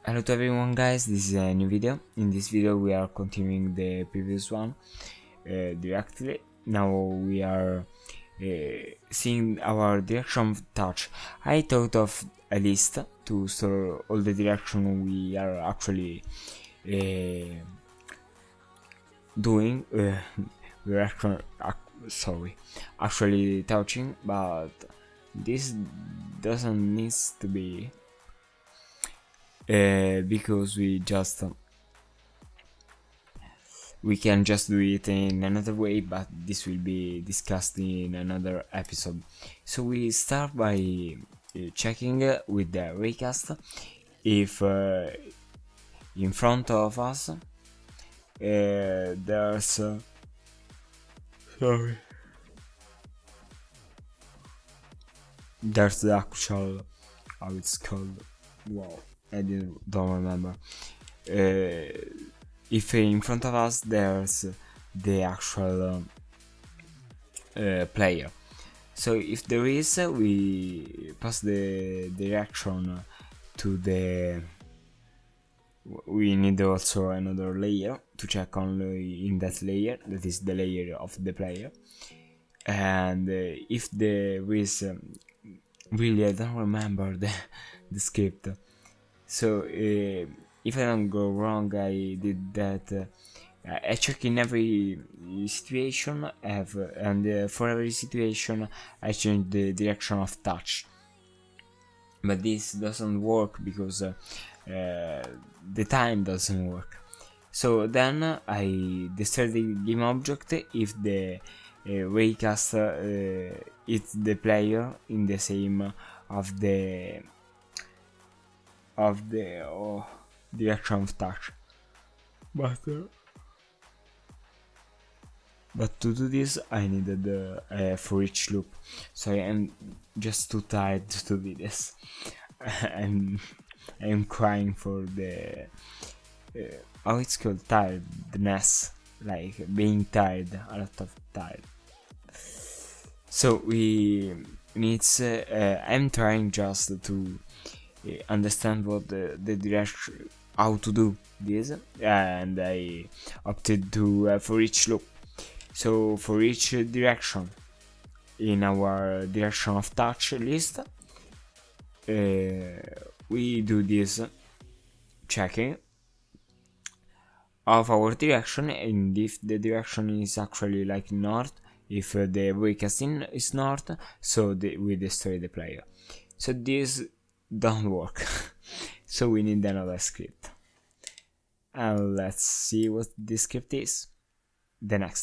Hello to everyone guys, this is a new video. In this video we are continuing the previous one directly. Now we are seeing our direction of touch. I thought of a list to store all the direction we are actually doing. We're actually touching, but this doesn't need to be. Because we can just do it in another way, but this will be discussed in another episode. So we start by checking with the raycast if in front of us there's there's the actual, how it's called, wow, I don't remember. If in front of us there's the actual player. So if there is, we pass the direction to the. We need also another layer to check only in that layer, that is the layer of the player. And if there is, really I don't remember the script. So if I don't go wrong, I did that. I check in every situation, and for every situation I change the direction of touch. But this doesn't work because the time doesn't work. So then I destroy the game object if the raycast hits the player in the same of the direction of touch. But to do this I needed a for each loop, so I am just too tired to do this. I'm crying for the how it's called, tiredness, like being tired, a lot of tired. So we needs I'm trying just to understand what the direction, how to do this, and I opted to for each loop. So for each direction in our direction of touch list, we do this checking of our direction, and if the direction is actually like north, if the raycasting is north, so we destroy the player. So this don't work. So we need another script, and let's see what this script is. The next